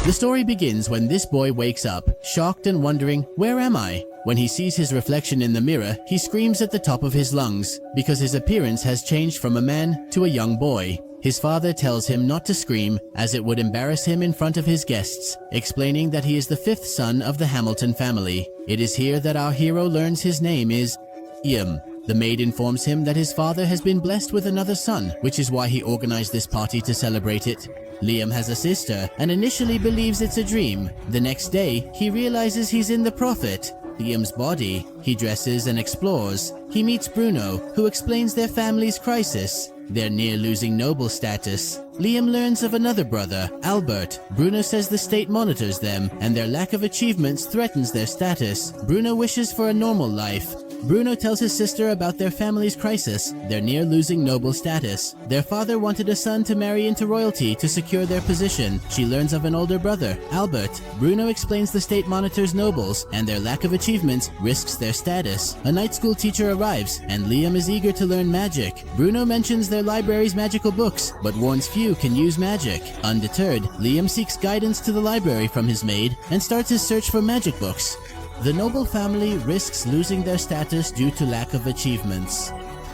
The story begins when this boy wakes up, shocked and wondering, where am I? When he sees his reflection in the mirror, he screams at the top of his lungs because his appearance has changed from a man to a young boy. His father tells him not to scream as it would embarrass him in front of his guests, explaining that he is the fifth son of the Hamilton family. It is here that our hero learns his name is Liam. The maid informs him that his father has been blessed with another son, which is why he organized this party to celebrate it. Liam has a sister and initially believes it's a dream. The next day, he realizes he's in the prophet Liam's body. He dresses and explores. He meets Bruno, who explains their family's crisis. They're near losing noble status. Liam learns of another brother, Albert. Bruno says the state monitors them, and their lack of achievements threatens their status. Bruno wishes for a normal life. Bruno tells his sister about their family's crisis. They're near losing noble status. Their father wanted a son to marry into royalty to secure their position. She learns of an older brother, Albert. Bruno explains the state monitors nobles, and their lack of achievements risks their status. A night school teacher arrives, and Liam is eager to learn magic. Bruno mentions their library's magical books, but warns few can use magic. Undeterred, Liam seeks guidance to the library from his maid and starts his search for magic books. The noble family risks losing their status due to lack of achievements.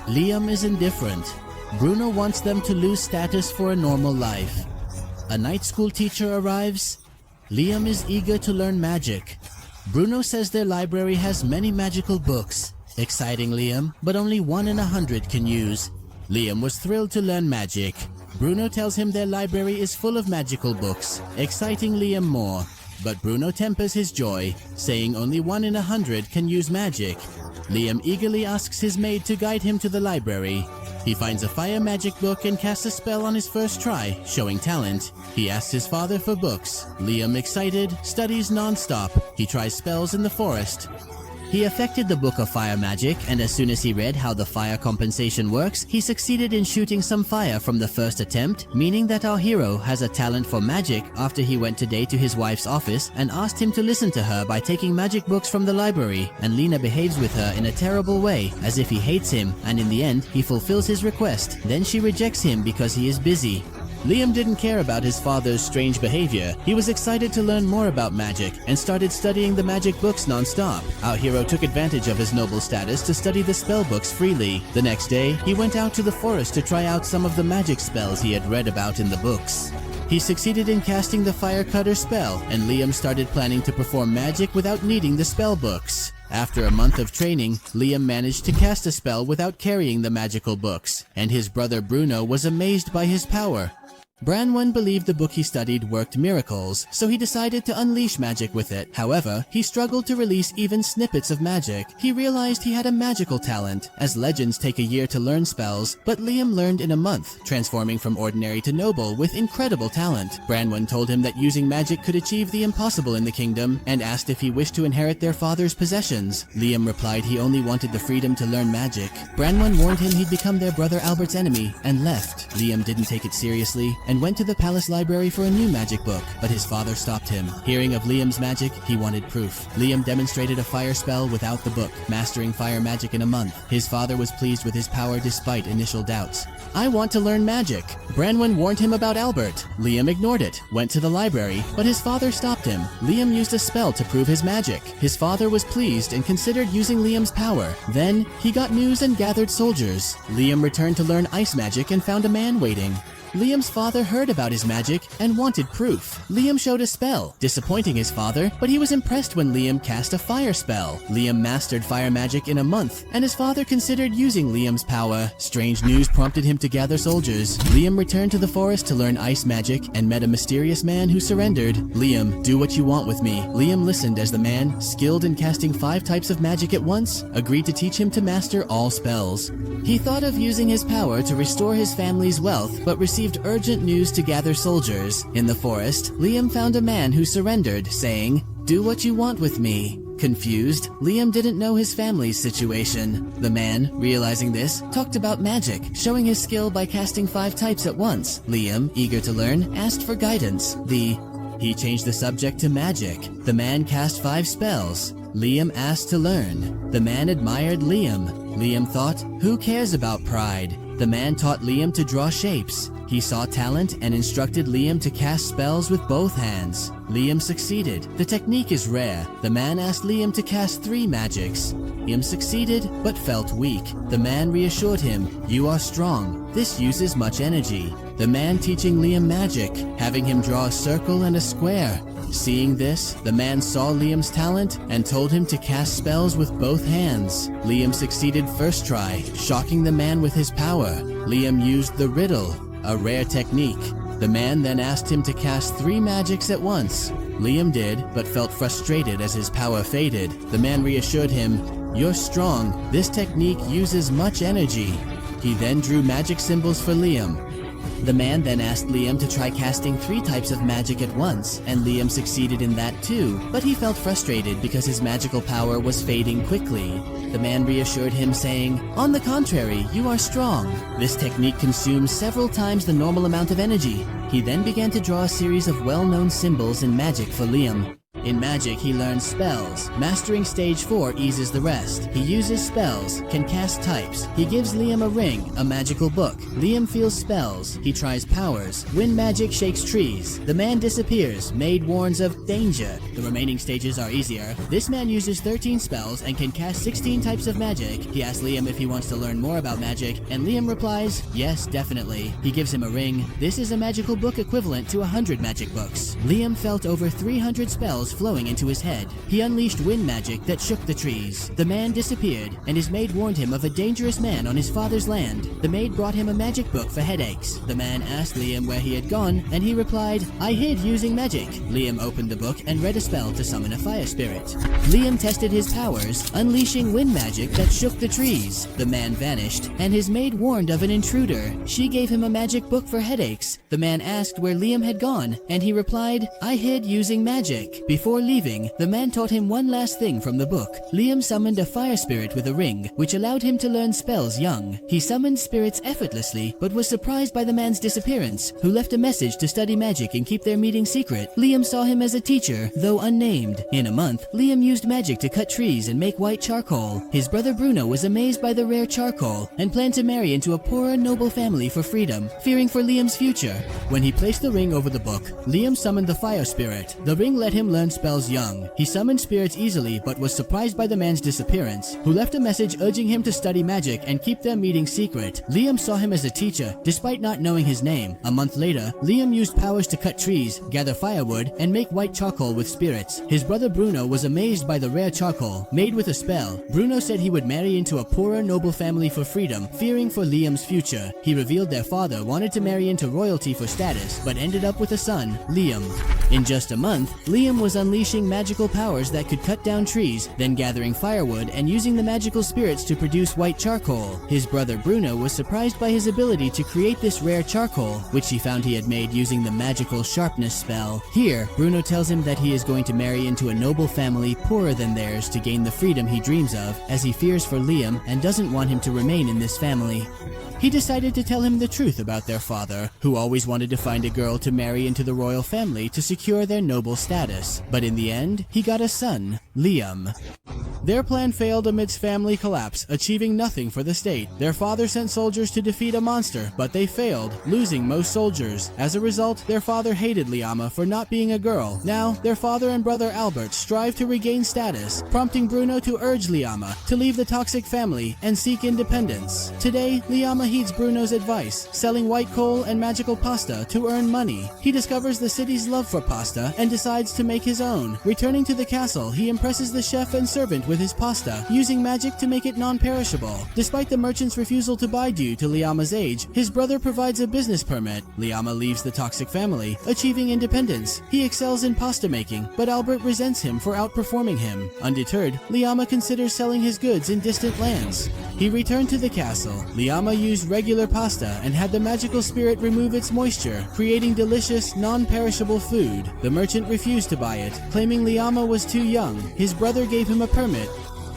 Liam is indifferent. Bruno wants them to lose status for a normal life. A night school teacher arrives. Liam is eager to learn magic. Bruno says their library has many magical books, exciting Liam, but only 1 in 100 can use. Liam was thrilled to learn magic. Bruno tells him their library is full of magical books, exciting Liam more. But Bruno tempers his joy, saying only 1 in 100 can use magic. Liam eagerly asks his maid to guide him to the library. He finds a fire magic book and casts a spell on his first try, showing talent. He asks his father for books. Liam, excited, studies non-stop. He tries spells in the forest. He affected the Book of Fire Magic, and as soon as he read how the fire compensation works, he succeeded in shooting some fire from the first attempt, meaning that our hero has a talent for magic after he went today to his wife's office and asked him to listen to her by taking magic books from the library, and Lena behaves with her in a terrible way, as if he hates him, and in the end, he fulfills his request. Then she rejects him because he is busy. Liam didn't care about his father's strange behavior. He was excited to learn more about magic and started studying the magic books non-stop. Our hero took advantage of his noble status to study the spell books freely. The next day, he went out to the forest to try out some of the magic spells he had read about in the books. He succeeded in casting the fire cutter spell, and Liam started planning to perform magic without needing the spell books. After a month of training, Liam managed to cast a spell without carrying the magical books, and his brother Bruno was amazed by his power. Branwen believed the book he studied worked miracles, so he decided to unleash magic with it. However, he struggled to release even snippets of magic. He realized he had a magical talent, as legends take a year to learn spells, but Liam learned in a month, transforming from ordinary to noble with incredible talent. Branwen told him that using magic could achieve the impossible in the kingdom, and asked if he wished to inherit their father's possessions. Liam replied he only wanted the freedom to learn magic. Branwen warned him he'd become their brother Albert's enemy, and left. Liam didn't take it seriously, and went to the palace library for a new magic book, but his father stopped him. Hearing of Liam's magic, he wanted proof. Liam demonstrated a fire spell without the book, mastering fire magic in a month. His father was pleased with his power despite initial doubts. "I want to learn magic." Branwen warned him about Albert. Liam ignored it, went to the library, but his father stopped him. Liam used a spell to prove his magic. His father was pleased and considered using Liam's power. Then, he got news and gathered soldiers. Liam returned to learn ice magic and found a man waiting. Liam's father heard about his magic and wanted proof. Liam showed a spell, disappointing his father, but he was impressed when Liam cast a fire spell. Liam mastered fire magic in a month, and his father considered using Liam's power. Strange news prompted him to gather soldiers. Liam returned to the forest to learn ice magic and met a mysterious man who surrendered. "Liam, do what you want with me." Liam listened as the man, skilled in casting 5 types of magic at once, agreed to teach him to master all spells. He thought of using his power to restore his family's wealth, but received urgent news to gather soldiers. In the forest, Liam found a man who surrendered, saying, "Do what you want with me." Confused, Liam didn't know his family's situation. The man, realizing this, talked about magic, showing his skill by casting 5 types at once. Liam, eager to learn, asked for guidance. He changed the subject to magic. The man cast 5 spells. Liam asked to learn. The man admired Liam. Liam thought, who cares about pride? The man taught Liam to draw shapes. He saw talent and instructed Liam to cast spells with both hands. Liam succeeded. The technique is rare. The man asked Liam to cast 3 magics. Liam succeeded, but felt weak. The man reassured him, "You are strong. This uses much energy." The man teaching Liam magic, having him draw a circle and a square. Seeing this, the man saw Liam's talent and told him to cast spells with both hands. Liam succeeded first try, shocking the man with his power. Liam used the riddle, a rare technique. The man then asked him to cast 3 magics at once. Liam did, but felt frustrated as his power faded. The man reassured him, "You're strong. This technique uses much energy." He then drew magic symbols for Liam. The man then asked Liam to try casting 3 types of magic at once, and Liam succeeded in that too, but he felt frustrated because his magical power was fading quickly. The man reassured him saying, "On the contrary, you are strong. This technique consumes several times the normal amount of energy." He then began to draw a series of well-known symbols in magic for Liam. In magic, he learns spells. Mastering stage 4 eases the rest. He uses spells, can cast types. He gives Liam a ring, a magical book. Liam feels spells. He tries powers. Wind magic shakes trees. The man disappears. Maid warns of danger. The remaining stages are easier. This man uses 13 spells and can cast 16 types of magic. He asks Liam if he wants to learn more about magic, and Liam replies, "Yes, definitely." He gives him a ring. This is a magical book equivalent to 100 magic books. Liam felt over 300 spells flowing into his head. He unleashed wind magic that shook the trees. The man disappeared, and his maid warned him of a dangerous man on his father's land. The maid brought him a magic book for headaches. The man asked Liam where he had gone, and he replied, "I hid using magic." Liam opened the book and read a spell to summon a fire spirit. Liam tested his powers, unleashing wind magic that shook the trees. The man vanished, and his maid warned of an intruder. She gave him a magic book for headaches. The man asked where Liam had gone, and he replied, "I hid using magic." Before leaving, the man taught him one last thing from the book. Liam summoned a fire spirit with a ring, which allowed him to learn spells young. He summoned spirits effortlessly, but was surprised by the man's disappearance, who left a message to study magic and keep their meeting secret. Liam saw him as a teacher, though unnamed. In a month, Liam used magic to cut trees and make white charcoal. His brother Bruno was amazed by the rare charcoal and planned to marry into a poorer noble family for freedom, fearing for Liam's future. When he placed the ring over the book, Liam summoned the fire spirit. The ring let him learn spells young. He summoned spirits easily, but was surprised by the man's disappearance, who left a message urging him to study magic and keep their meeting secret. Liam saw him as a teacher, despite not knowing his name. A month later, Liam used powers to cut trees, gather firewood, and make white charcoal with spirits. His brother Bruno was amazed by the rare charcoal, made with a spell. Bruno said he would marry into a poorer noble family for freedom, fearing for Liam's future. He revealed their father wanted to marry into royalty for status, but ended up with a son, Liam. In just a month, Liam was unleashing magical powers that could cut down trees, then gathering firewood and using the magical spirits to produce white charcoal. His brother Bruno was surprised by his ability to create this rare charcoal, which he found he had made using the magical sharpness spell. Here, Bruno tells him that he is going to marry into a noble family poorer than theirs to gain the freedom he dreams of, as he fears for Liam and doesn't want him to remain in this family. He decided to tell him the truth about their father, who always wanted to find a girl to marry into the royal family to secure their noble status. But in the end, he got a son, Liam. Their plan failed amidst family collapse, achieving nothing for the state. Their father sent soldiers to defeat a monster, but they failed, losing most soldiers. As a result, their father hated Liama for not being a girl. Now, their father and brother Albert strive to regain status, prompting Bruno to urge Liama to leave the toxic family and seek independence. Today, Liama heeds Bruno's advice, selling white coal and magical pasta to earn money. He discovers the city's love for pasta and decides to make his own. Returning to the castle, he impresses the chef and servant with his pasta, using magic to make it non-perishable. Despite the merchant's refusal to buy due to Liama's age, his brother provides a business permit. Liama leaves the toxic family, achieving independence. He excels in pasta making, but Albert resents him for outperforming him. Undeterred, Liama considers selling his goods in distant lands. He returned to the castle. Liama used regular pasta and had the magical spirit remove its moisture, creating delicious, non-perishable food. The merchant refused to buy it, claiming Liama was too young. His brother gave him a permit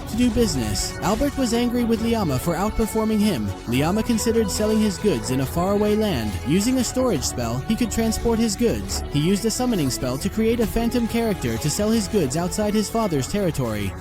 to do business. Albert was angry with Liama for outperforming him. Liama considered selling his goods in a faraway land. Using a storage spell, he could transport his goods. He used a summoning spell to create a phantom character to sell his goods outside his father's territory.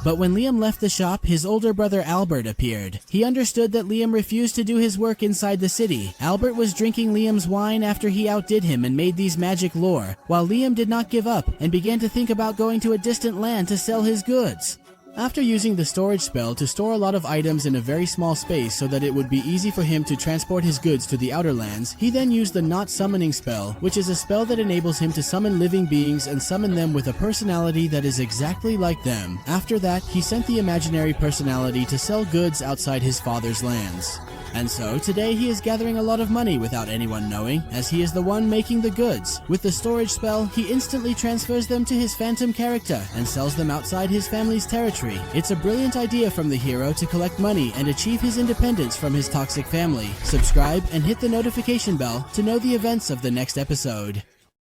But when Liam left the shop, his older brother Albert appeared. He understood that Liam refused to do his work inside the city. Albert was drinking Liam's wine after he outdid him and made these magic lore, while Liam did not give up and began to think about going to a distant land to sell his goods. After using the storage spell to store a lot of items in a very small space so that it would be easy for him to transport his goods to the outer lands, he then used the not summoning spell, which is a spell that enables him to summon living beings and summon them with a personality that is exactly like them. After that, he sent the imaginary personality to sell goods outside his father's lands. And so, today he is gathering a lot of money without anyone knowing, as he is the one making the goods. With the storage spell, he instantly transfers them to his phantom character and sells them outside his family's territory. It's a brilliant idea from the hero to collect money and achieve his independence from his toxic family. Subscribe and hit the notification bell to know the events of the next episode.